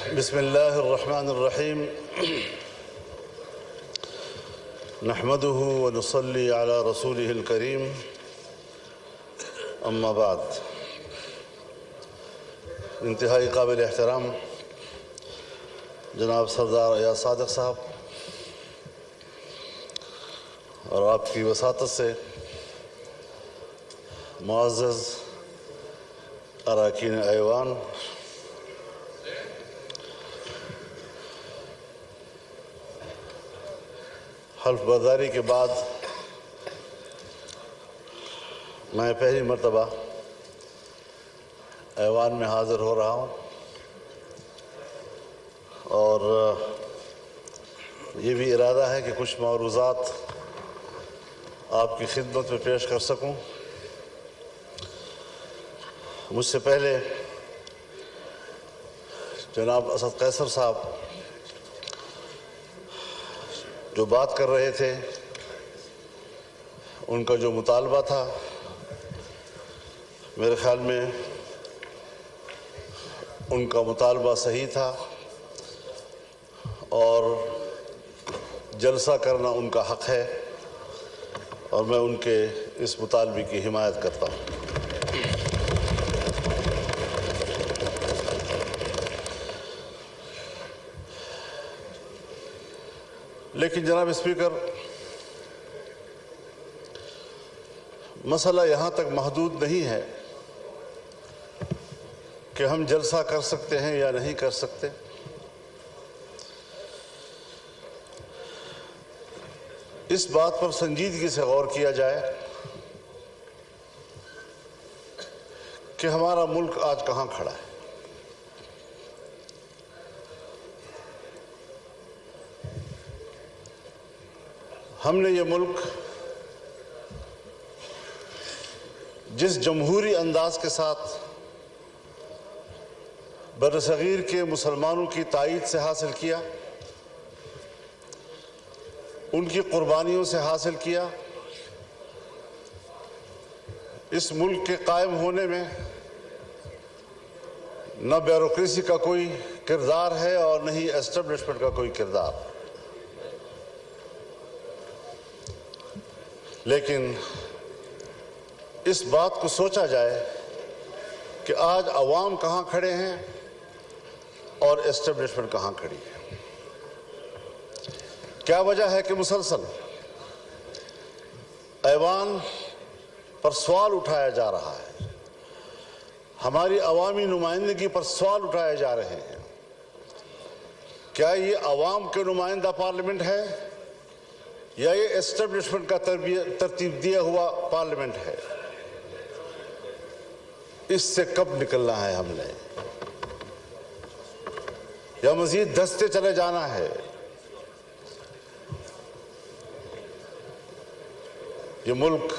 بسم اللہ الرحمن الرحیم نحمده ونصلی علی رسولہ الکریم اما بعد۔ انتہائی قابل احترام جناب سردار ایاز صادق صاحب اور آپ کی وساطت سے معزز اراکین ایوان، حلف برداری کے بعد میں پہلی مرتبہ ایوان میں حاضر ہو رہا ہوں اور یہ بھی ارادہ ہے کہ کچھ معروضات آپ کی خدمت میں پیش کر سکوں۔ مجھ سے پہلے جناب اسد قیصر صاحب جو بات کر رہے تھے، ان کا جو مطالبہ تھا میرے خیال میں ان کا مطالبہ صحیح تھا اور جلسہ کرنا ان کا حق ہے اور میں ان کے اس مطالبے کی حمایت کرتا ہوں۔ لیکن جناب اسپیکر، مسئلہ یہاں تک محدود نہیں ہے کہ ہم جلسہ کر سکتے ہیں یا نہیں کر سکتے۔ اس بات پر سنجیدگی سے غور کیا جائے کہ ہمارا ملک آج کہاں کھڑا ہے۔ ہم نے یہ ملک جس جمہوری انداز کے ساتھ برصغیر کے مسلمانوں کی تائید سے حاصل کیا، ان کی قربانیوں سے حاصل کیا، اس ملک کے قائم ہونے میں نہ بیوروکریسی کا کوئی کردار ہے اور نہ ہی اسٹیبلشمنٹ کا کوئی کردار۔ لیکن اس بات کو سوچا جائے کہ آج عوام کہاں کھڑے ہیں اور اسٹیبلشمنٹ کہاں کھڑی ہے۔ کیا وجہ ہے کہ مسلسل ایوان پر سوال اٹھایا جا رہا ہے، ہماری عوامی نمائندگی پر سوال اٹھائے جا رہے ہیں؟ کیا یہ عوام کے نمائندہ پارلیمنٹ ہے یا یہ اسٹیبلشمنٹ کا ترتیب دیا ہوا پارلیمنٹ ہے؟ اس سے کب نکلنا ہے ہم نے، یا مزید دھستے چلے جانا ہے؟ یہ ملک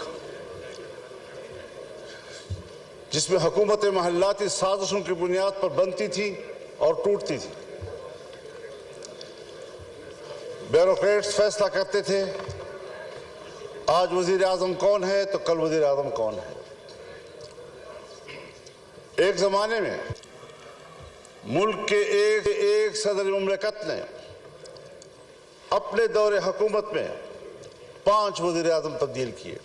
جس میں حکومت محلاتی سازشوں کی بنیاد پر بنتی تھی اور ٹوٹتی تھی، بیوروکریٹس فیصلہ کرتے تھے آج وزیر اعظم کون ہے تو کل وزیر اعظم کون ہے۔ ایک زمانے میں ملک کے ایک صدر مملکت نے اپنے دور حکومت میں 5 وزیر اعظم تبدیل کیے۔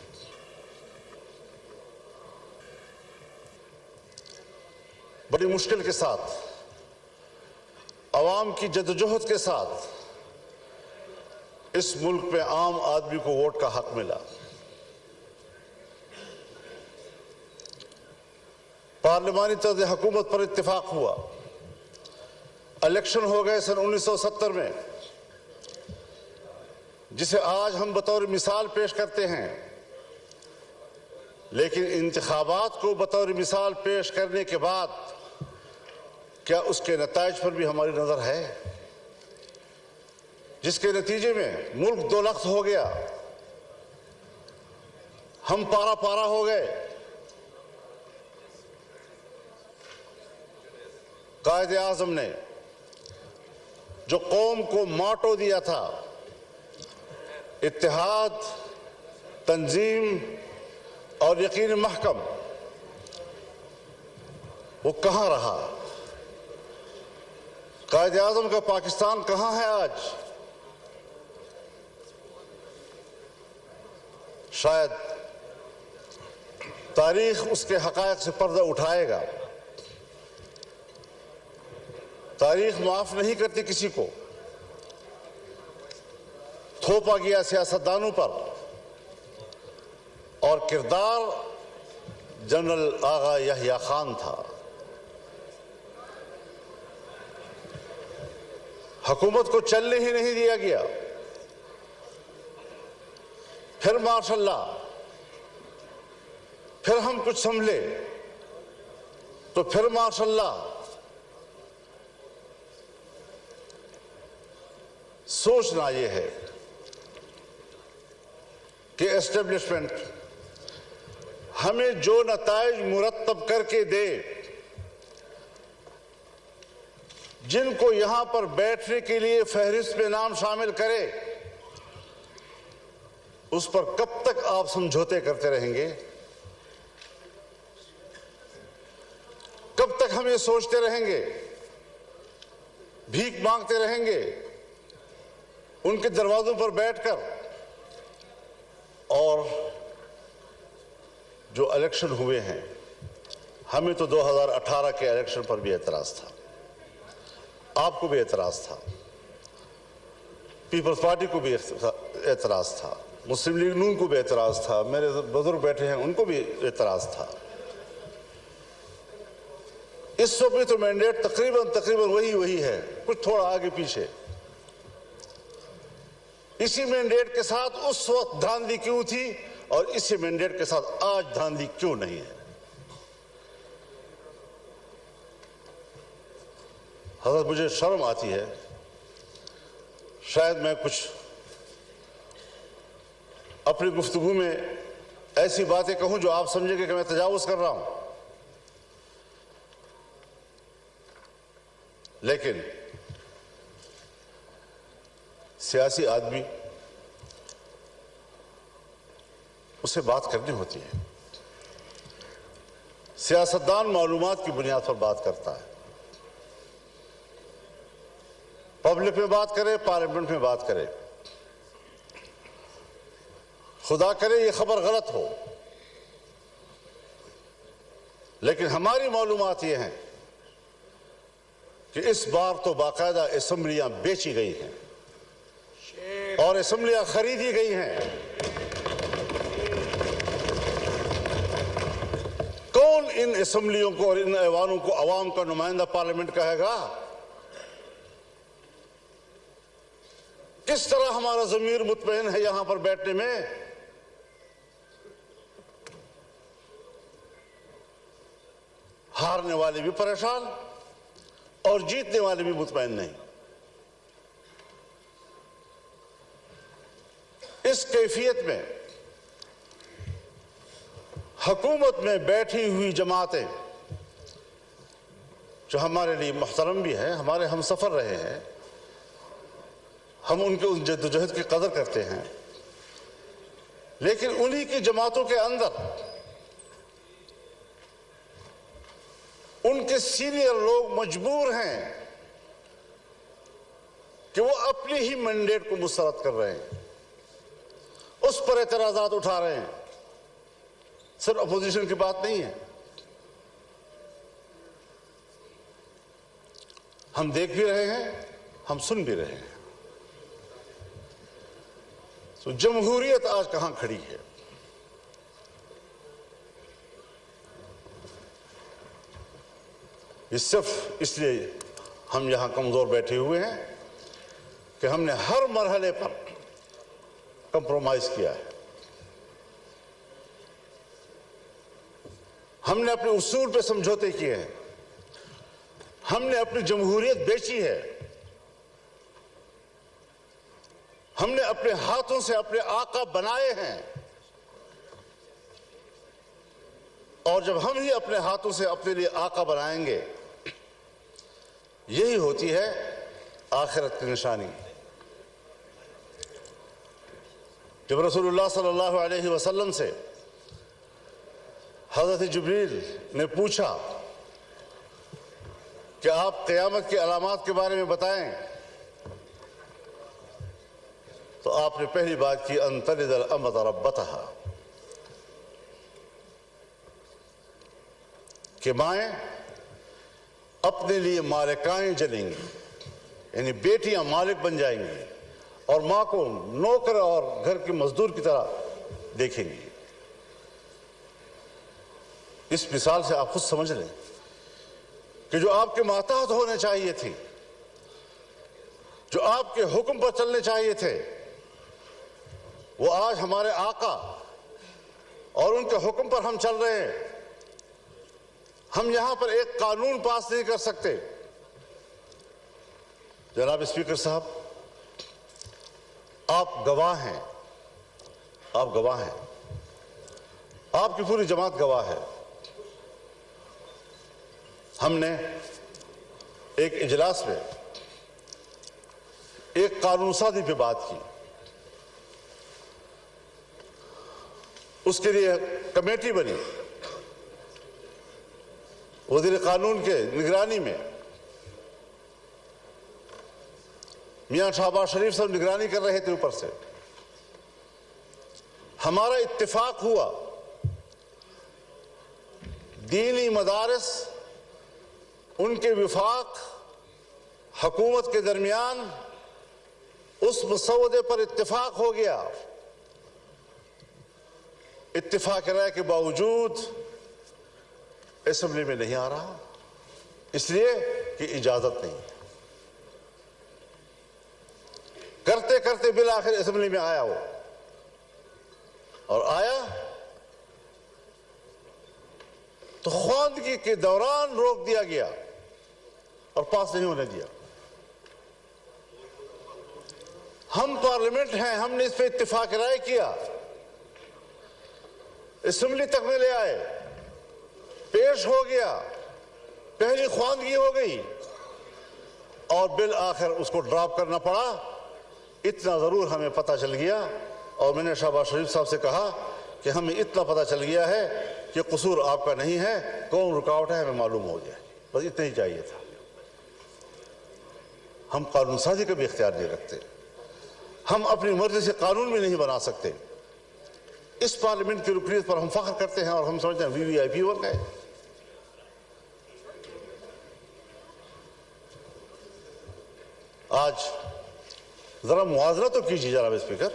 بڑی مشکل کے ساتھ، عوام کی جدوجہد کے ساتھ اس ملک میں عام آدمی کو ووٹ کا حق ملا۔ پارلیمانی طرز حکومت پر اتفاق ہوا، الیکشن ہو گئے سن 1970 میں، جسے آج ہم بطور مثال پیش کرتے ہیں۔ لیکن انتخابات کو بطور مثال پیش کرنے کے بعد کیا اس کے نتائج پر بھی ہماری نظر ہے؟ جس کے نتیجے میں ملک 2 لخت ہو گیا، ہم پارا پارا ہو گئے۔ قائد اعظم نے جو قوم کو ماٹو دیا تھا، اتحاد، تنظیم اور یقین محکم، وہ کہاں رہا؟ قائد اعظم کا پاکستان کہاں ہے آج؟ شاید تاریخ اس کے حقائق سے پردہ اٹھائے گا۔ تاریخ معاف نہیں کرتی کسی کو۔ تھوپا گیا سیاستدانوں پر، اور کردار جنرل آغا یحییٰ خان تھا۔ حکومت کو چلنے ہی نہیں دیا گیا۔ پھر ماشاء اللہ، پھر ہم کچھ سنبھلے تو پھر ماشاء اللہ سوچنا یہ ہے کہ اسٹیبلشمنٹ ہمیں جو نتائج مرتب کر کے دے، جن کو یہاں پر بیٹھنے کے لیے فہرست میں نام شامل کرے، اس پر کب تک آپ سمجھوتے کرتے رہیں گے؟ کب تک ہم یہ سوچتے رہیں گے، بھیک مانگتے رہیں گے ان کے دروازوں پر بیٹھ کر؟ اور جو الیکشن ہوئے ہیں، ہمیں تو 2018 کے الیکشن پر بھی اعتراض تھا، آپ کو بھی اعتراض تھا، پیپلز پارٹی کو بھی اعتراض تھا، مسلم لیگ نون کو بھی اعتراض تھا، میرے بزرگ بیٹھے ہیں ان کو بھی اعتراض تھا۔ اس وقت بھی تو مینڈیٹ تقریباً وہی ہے، کچھ تھوڑا آگے پیچھے۔ اسی مینڈیٹ کے ساتھ اس وقت دھاندلی کیوں تھی اور اسی مینڈیٹ کے ساتھ آج دھاندلی کیوں نہیں ہے؟ حضرت مجھے شرم آتی ہے، شاید میں کچھ اپنی گفتگو میں ایسی باتیں کہوں جو آپ سمجھیں گے کہ میں تجاوز کر رہا ہوں، لیکن سیاسی آدمی اسے بات کرنی ہوتی ہے۔ سیاستدان معلومات کی بنیاد پر بات کرتا ہے، پبلک میں بات کرے، پارلیمنٹ میں بات کرے۔ خدا کرے یہ خبر غلط ہو، لیکن ہماری معلومات یہ ہیں کہ اس بار تو باقاعدہ اسمبلیاں بیچی گئی ہیں اور اسمبلیاں خریدی گئی ہیں۔ کون ان اسمبلیوں کو اور ان ایوانوں کو عوام کا نمائندہ پارلیمنٹ کہے گا؟ کس طرح ہمارا ضمیر مطمئن ہے یہاں پر بیٹھنے میں؟ ہارنے والے بھی پریشان اور جیتنے والے بھی مطمئن نہیں۔ اس کیفیت میں حکومت میں بیٹھی ہوئی جماعتیں جو ہمارے لیے محترم بھی ہیں، ہمارے ہم سفر رہے ہیں، ہم ان کے اس جدوجہد کی قدر کرتے ہیں، لیکن انہی کی جماعتوں کے اندر ان کے سینئر لوگ مجبور ہیں کہ وہ اپنی ہی مینڈیٹ کو مسترد کر رہے ہیں، اس پر اعتراضات اٹھا رہے ہیں۔ صرف اپوزیشن کی بات نہیں ہے، ہم دیکھ بھی رہے ہیں، ہم سن بھی رہے ہیں۔ تو جمہوریت آج کہاں کھڑی ہے؟ یہ صرف اس لیے ہم یہاں کمزور بیٹھے ہوئے ہیں کہ ہم نے ہر مرحلے پر کمپرومائز کیا ہے، ہم نے اپنے اصول پہ سمجھوتے کیے ہیں، ہم نے اپنی جمہوریت بیچی ہے، ہم نے اپنے ہاتھوں سے اپنے آقا بنائے ہیں، اور جب ہم ہی اپنے ہاتھوں سے اپنے لیے آقا بنائیں گے، یہی ہوتی ہے آخرت کی نشانی۔ جب رسول اللہ صلی اللہ علیہ وسلم سے حضرت جبریل نے پوچھا کہ آپ قیامت کی علامات کے بارے میں بتائیں، تو آپ نے پہلی بات کی ان تلد الامۃ ربتہا، کہ مائیں اپنے لیے مالکائیں جنیں گی، یعنی بیٹیاں مالک بن جائیں گی اور ماں کو نوکر اور گھر کے مزدور کی طرح دیکھیں گی۔ اس مثال سے آپ خود سمجھ لیں کہ جو آپ کے ماتحت ہونے چاہیے تھی، جو آپ کے حکم پر چلنے چاہیے تھے، وہ آج ہمارے آقا اور ان کے حکم پر ہم چل رہے ہیں۔ ہم یہاں پر ایک قانون پاس نہیں کر سکتے۔ جناب اسپیکر صاحب، آپ گواہ ہیں، آپ گواہ ہیں، آپ کی پوری جماعت گواہ ہے۔ ہم نے ایک اجلاس میں ایک قانون سازی پہ بات کی، اس کے لیے کمیٹی بنی، وزیر قانون کے نگرانی میں میاں شہباز شریف صاحب نگرانی کر رہے تھے اوپر سے۔ ہمارا اتفاق ہوا دینی مدارس، ان کے وفاق، حکومت کے درمیان اس مسودے پر اتفاق ہو گیا۔ اتفاق رائے کے باوجود اسمبلی میں نہیں آ رہا، اس لیے کہ اجازت نہیں۔ کرتے کرتے بالآخر اسمبلی میں آیا وہ، اور آیا تو خواندگی کے دوران روک دیا گیا اور پاس نہیں ہونے دیا۔ ہم پارلیمنٹ ہیں، ہم نے اس پہ اتفاق رائے کیا، اسمبلی تک میں لے آئے، پیش ہو گیا، پہلی خواندگی ہو گئی، اور بالآخر اس کو ڈراپ کرنا پڑا۔ اتنا ضرور ہمیں پتہ چل گیا، اور میں نے شہباز شریف صاحب سے کہا کہ ہمیں اتنا پتہ چل گیا ہے کہ قصور آپ کا نہیں ہے، کون رکاوٹ ہے ہمیں معلوم ہو جائے، بس اتنا ہی چاہیے تھا۔ ہم قانون سازی کا بھی اختیار نہیں رکھتے، ہم اپنی مرضی سے قانون بھی نہیں بنا سکتے۔ اس پارلیمنٹ کی رکنیت پر ہم فخر کرتے ہیں اور ہم سمجھتے ہیں وی آئی پی ورک ہے۔ آج ذرا موازنہ تو کیجیے جناب اسپیکر،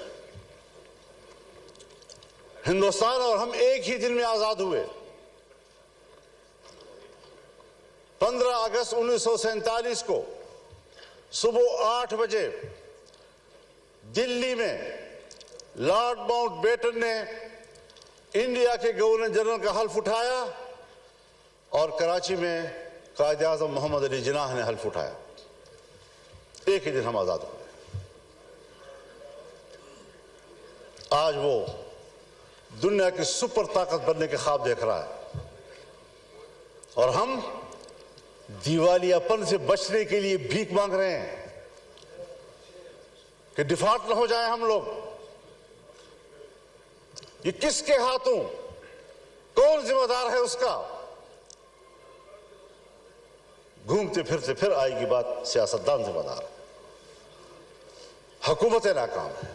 ہندوستان اور ہم ایک ہی دن میں آزاد ہوئے۔ 15 اگست 1947 کو صبح 8 بجے دلی میں لارڈ ماؤنٹ بیٹن نے انڈیا کے گورنر جنرل کا حلف اٹھایا، اور کراچی میں قائد اعظم محمد علی جناح نے حلف اٹھایا۔ ایک ہی دن ہم آزاد ہوئے۔ آج وہ دنیا کی سپر طاقت بننے کے خواب دیکھ رہا ہے، اور ہم دیوالیہ پن سے بچنے کے لیے بھیک مانگ رہے ہیں کہ ڈیفالٹ نہ ہو جائیں ہم لوگ۔ یہ کس کے ہاتھوں، کون ذمہ دار ہے اس کا؟ گھومتے پھرتے پھر آئے گی بات سیاستدان ذمہ دار ہے، حکومت ناکام ہے۔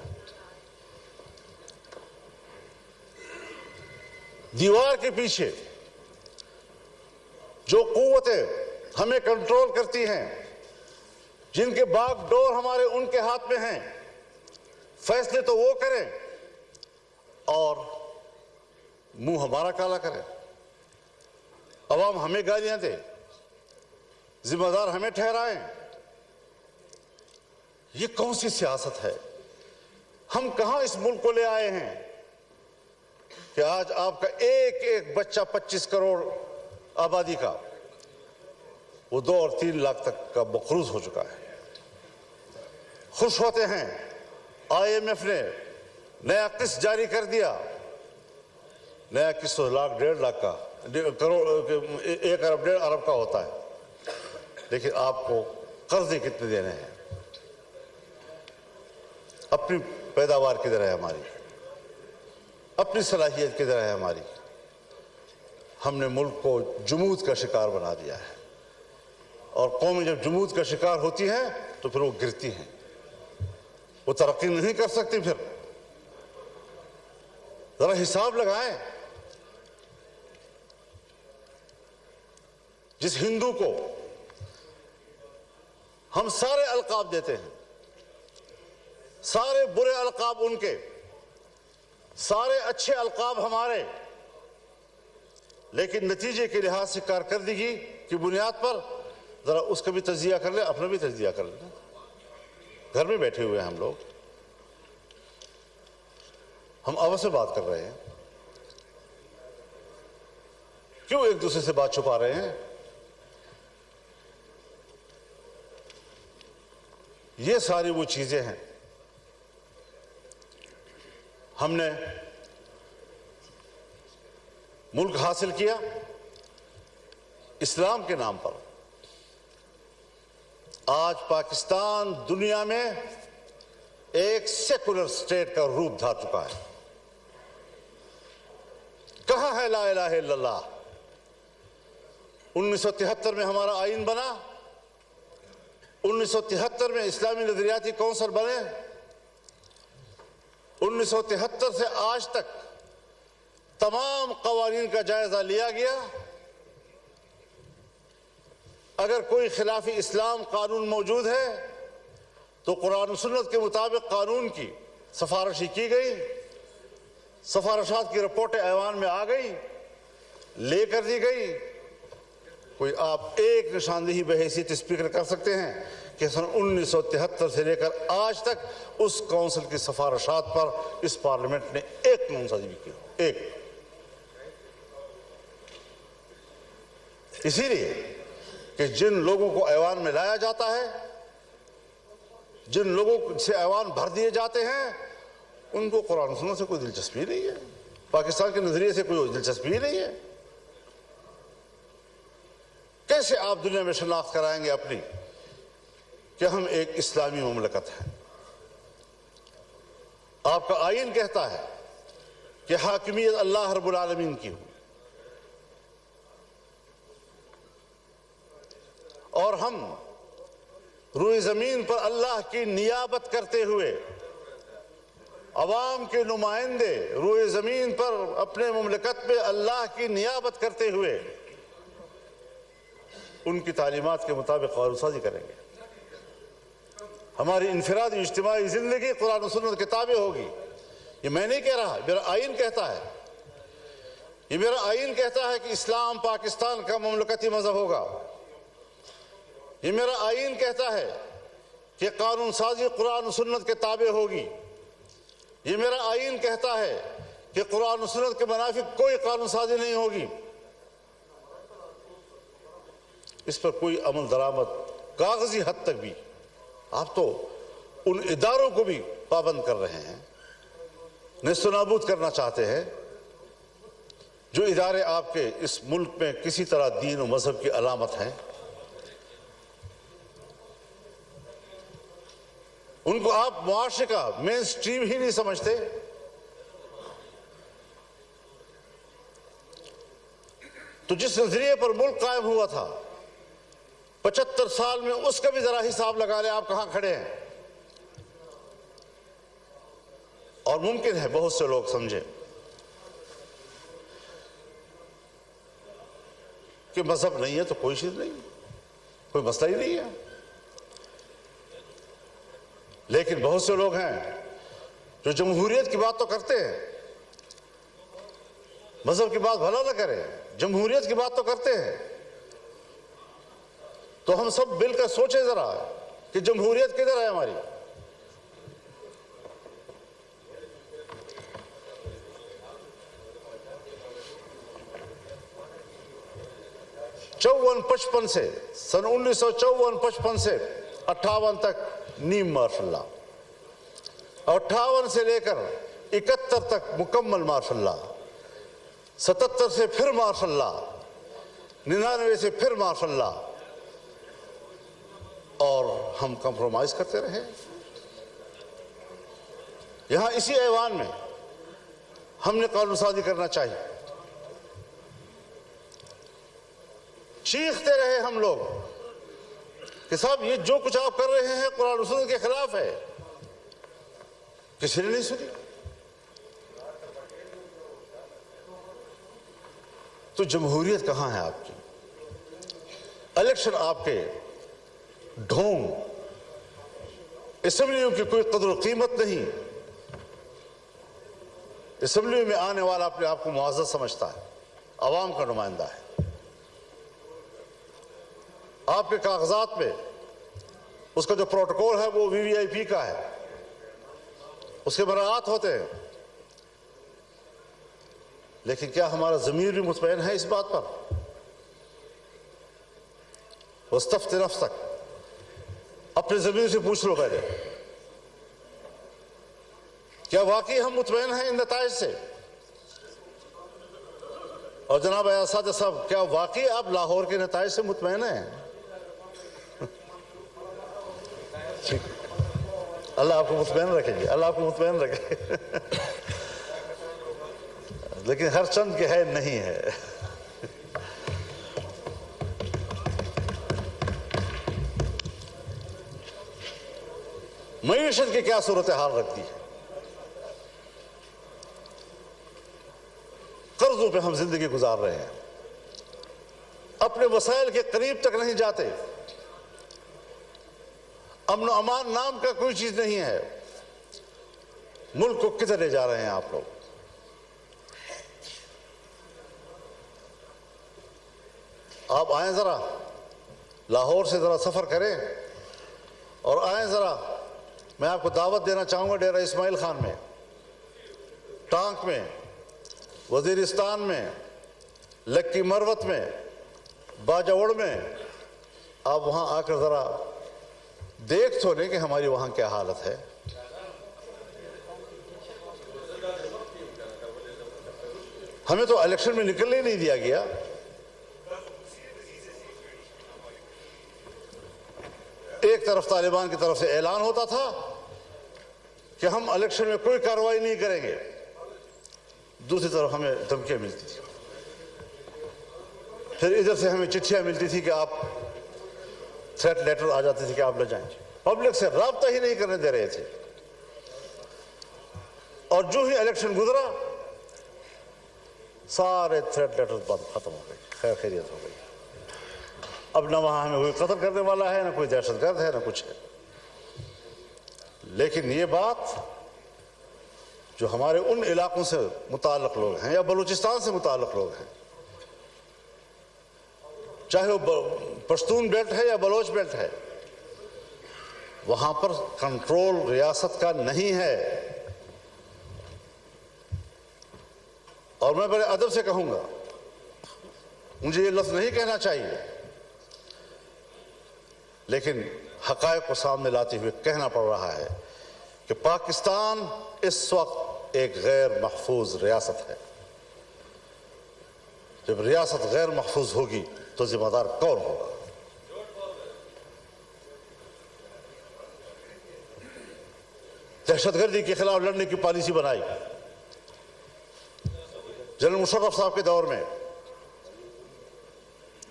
دیوار کے پیچھے جو قوتیں ہمیں کنٹرول کرتی ہیں، جن کے باغ ڈور ہمارے ان کے ہاتھ میں ہیں، فیصلے تو وہ کریں اور منہ ہمارا کالا کریں، عوام ہمیں گالیاں دے، ذمہ دار ہمیں ٹھہرائیں۔ یہ کون سی سیاست ہے؟ ہم کہاں اس ملک کو لے آئے ہیں کہ آج آپ کا ایک ایک بچہ 25 کروڑ آبادی کا، وہ 2 اور 3 لاکھ تک کا مقروض ہو چکا ہے۔ خوش ہوتے ہیں آئی ایم ایف نے نیا قسط جاری کر دیا، نیا قسط 1 لاکھ 1.5 لاکھ کا، کروڑ 1 ارب 1.5 ارب کا ہوتا ہے، لیکن آپ کو قرضے کتنے دینے ہیں؟ اپنی پیداوار کدھر ہے ہماری؟ اپنی صلاحیت کدھر ہے ہماری؟ ہم نے ملک کو جمود کا شکار بنا دیا ہے، اور قومیں جب جمود کا شکار ہوتی ہیں تو پھر وہ گرتی ہیں، وہ ترقی نہیں کر سکتی۔ پھر ذرا حساب لگائیں، جس ہندو کو ہم سارے القاب دیتے ہیں، سارے برے القاب ان کے، سارے اچھے القاب ہمارے، لیکن نتیجے کے لحاظ سے کارکردگی کی بنیاد پر ذرا اس کا بھی تجزیہ کر لیں، اپنا بھی تجزیہ کر لیں۔ گھر میں بیٹھے ہوئے ہیں ہم لوگ، ہم آپس میں بات کر رہے ہیں، کیوں ایک دوسرے سے بات چھپا رہے ہیں؟ یہ ساری وہ چیزیں ہیں۔ ہم نے ملک حاصل کیا اسلام کے نام پر۔ آج پاکستان دنیا میں ایک سیکولر اسٹیٹ کا روپ دھار چکا ہے۔ کہاں ہے لا الہ الا اللہ؟ 1973 میں ہمارا آئین بنا، 1973 میں اسلامی نظریاتی کونسل بنے، 1973 سے آج تک تمام قوانین کا جائزہ لیا گیا۔ اگر کوئی خلاف اسلام قانون موجود ہے تو قرآن و سنت کے مطابق قانون کی سفارشی کی گئی، سفارشات کی رپورٹیں ایوان میں آ گئی، لے کر دی گئی۔ کوئی آپ ایک نشاندہی بحیثیت اسپیکر کر سکتے ہیں کہ سن 1973 سے لے کر آج تک اس کونسل کی سفارشات پر اس پارلیمنٹ نے ایک قانون سازی بھی کی ہو؟ ایک۔ اسی لیے کہ جن لوگوں کو ایوان میں لایا جاتا ہے، جن لوگوں سے ایوان بھر دیے جاتے ہیں، ان کو قرآن و سنت سے کوئی دلچسپی نہیں ہے، پاکستان کے نظریے سے کوئی دلچسپی نہیں ہے۔ کیسے آپ دنیا میں شناخت کرائیں گے اپنی کہ ہم ایک اسلامی مملکت ہیں؟ آپ کا آئین کہتا ہے کہ حاکمیت اللہ رب العالمین کی ہو، اور ہم روئے زمین پر اللہ کی نیابت کرتے ہوئے، عوام کے نمائندے روئے زمین پر اپنے مملکت میں اللہ کی نیابت کرتے ہوئے ان کی تعلیمات کے مطابق قانون سازی کریں گے۔ ہماری انفرادی اجتماعی زندگی قرآن و سنت کے تابع ہوگی۔ یہ میں نہیں کہہ رہا، میرا آئین کہتا ہے، یہ میرا آئین کہتا ہے کہ اسلام پاکستان کا مملکتی مذہب ہوگا۔ یہ میرا آئین کہتا ہے کہ قانون سازی قرآن و سنت کے تابع ہوگی۔ یہ میرا آئین کہتا ہے کہ قرآن و سنت کے منافق کوئی قانون سازی نہیں ہوگی۔ اس پر کوئی عمل درآمد کاغذی حد تک بھی، آپ تو ان اداروں کو بھی پابند کر رہے ہیں، نیست و نابود کرنا چاہتے ہیں جو ادارے آپ کے اس ملک میں کسی طرح دین و مذہب کی علامت ہیں۔ ان کو آپ معاشرے کا مین سٹریم ہی نہیں سمجھتے۔ تو جس نظریے پر ملک قائم ہوا تھا 75 سال میں، اس کا بھی ذرا حساب لگا لیں آپ کہاں کھڑے ہیں۔ اور ممکن ہے بہت سے لوگ سمجھیں کہ مذہب نہیں ہے تو کوئی چیز نہیں، کوئی مسئلہ ہی نہیں ہے۔ لیکن بہت سے لوگ ہیں جو جمہوریت کی بات تو کرتے ہیں، مذہب کی بات بھلا نہ کریں، جمہوریت کی بات تو کرتے ہیں۔ تو ہم سب مل کر سوچیں ذرا کہ جمہوریت کدھر ہے ہماری؟ '54-55 سے، سن 1954-55 سے 58 تک نیم مارشل لا، 58 سے لے کر 71 تک مکمل مارشل لا، 77 سے پھر مارشل لا، 99 سے پھر مارشل لا، اور ہم کمپرومائز کرتے رہے۔ یہاں اسی ایوان میں ہم نے قانون سازی کرنا چاہیے، چیختے رہے ہم لوگ کہ صاحب یہ جو کچھ آپ کر رہے ہیں قرآن و سنت کے خلاف ہے. کسی نے نہیں سنی. تو جمہوریت کہاں ہے آپ کی؟ الیکشن آپ کے ڈھونگ، اسمبلیوں کی کوئی قدر و قیمت نہیں. اسمبلیوں میں آنے والا اپنے آپ کو معزز سمجھتا ہے، عوام کا نمائندہ ہے. آپ کے کاغذات میں اس کا جو پروٹوکول ہے وہ وی وی آئی پی کا ہے، اس کے مراعات ہوتے ہیں. لیکن کیا ہمارا ضمیر بھی مطمئن ہے اس بات پر؟ وَاسْتَفْتِ نَفْسَكَ، اپنے ضمیر سے پوچھ لو پہلے، کیا واقعی ہم مطمئن ہیں ان نتائج سے؟ اور جناب اساتذہ صاحب، کیا واقعی آپ لاہور کے نتائج سے مطمئن ہیں؟ اللہ آپ کو مطمئن رکھیں گے، اللہ آپ کو مطمئن رکھے. لیکن ہر چند کے ہے نہیں ہے. معیشت کی کیا صورتحال رکھتی ہے؟ قرضوں پہ ہم زندگی گزار رہے ہیں، اپنے وسائل کے قریب تک نہیں جاتے. امن و امان نام کا کوئی چیز نہیں ہے. ملک کو کدھر لے جا رہے ہیں آپ لوگ؟ آپ آئیں ذرا لاہور سے ذرا سفر کریں اور آئیں ذرا. میں آپ کو دعوت دینا چاہوں گا ڈیرہ اسماعیل خان میں، ٹانک میں، وزیرستان میں، لکی مروت میں، باجوڑ میں. آپ وہاں آ کر ذرا دیکھ تو لیں کہ ہماری وہاں کیا حالت ہے. ہمیں تو الیکشن میں نکلنے ہی نہیں دیا گیا. ایک طرف طالبان کی طرف سے اعلان ہوتا تھا کہ ہم الیکشن میں کوئی کارروائی نہیں کریں گے، دوسری طرف ہمیں دھمکیاں ملتی تھی. پھر ادھر سے ہمیں چٹھیاں ملتی تھی کہ آپ تھریٹ لیٹر آ جاتے تھے کہ آپ لے جائیں. پبلک سے رابطہ ہی نہیں کرنے دے رہے تھے. اور جو ہی الیکشن گزرا سارے تھریٹ لیٹر بند، ختم ہو گئے، خیر خیریت ہو گئی. اب نہ وہاں ہمیں کوئی قتل کرنے والا ہے، نہ کوئی دہشت گرد ہے، نہ کچھ ہے. لیکن یہ بات جو ہمارے ان علاقوں سے متعلق لوگ ہیں یا بلوچستان سے متعلق لوگ ہیں، چاہے وہ پشتون بیلٹ ہے یا بلوچ بیلٹ ہے، وہاں پر کنٹرول ریاست کا نہیں ہے. اور میں بڑے ادب سے کہوں گا، مجھے یہ لفظ نہیں کہنا چاہیے، لیکن حقائق کو سامنے لاتے ہوئے کہنا پڑ رہا ہے کہ پاکستان اس وقت ایک غیر محفوظ ریاست ہے. جب ریاست غیر محفوظ ہوگی تو ذمہ دار کون ہوگا؟ دہشت گردی کے خلاف لڑنے کی پالیسی بنائی جنرل مشرف صاحب کے دور میں.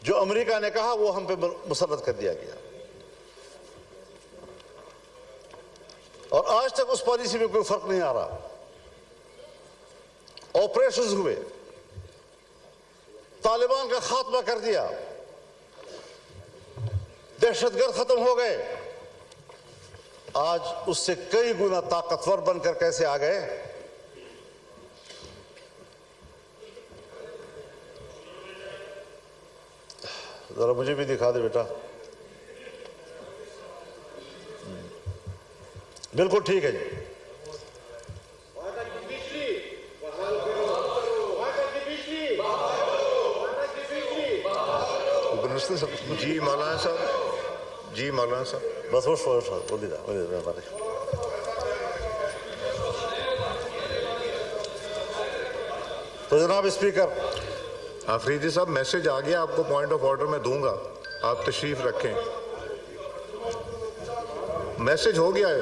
جو امریکہ نے کہا وہ ہم پہ مسلط کر دیا گیا، اور آج تک اس پالیسی میں کوئی فرق نہیں آ رہا. آپریشنز ہوئے، طالبان کا خاتمہ کر دیا، دہشت گرد ختم ہو گئے. آج اس سے کئی گنا طاقتور بن کر کیسے آ گئے؟ ذرا مجھے بھی دکھا دے بیٹا. بالکل ٹھیک ہے جی. جی مولانا صاحب، جی مولانا صاحب، بس بول دیجیے ہمارے. تو جناب اسپیکر، آفریدی صاحب میسج آ گیا، آپ کو پوائنٹ آف آرڈر میں دوں گا، آپ تشریف رکھیں. میسج ہو گیا ہے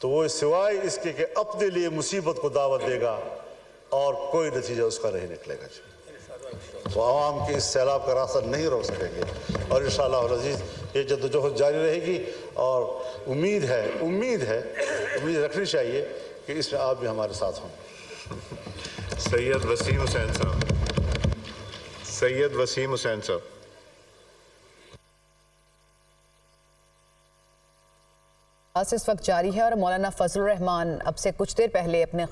تو وہ سوائے اس کے کہ اپنے لیے مصیبت کو دعوت دے گا اور کوئی نتیجہ اس کا نہیں نکلے گا. وہ عوام کے اس سیلاب کا راستہ نہیں روک سکیں گے اور انشاءاللہ العزیز یہ جدوجہد جاری رہے گی. اور امید رکھنی چاہیے کہ اس میں آپ بھی ہمارے ساتھ ہوں. سید وسیم حسین صاحب. اس وقت جاری ہے اور مولانا فضل الرحمان اب سے کچھ دیر پہلے اپنے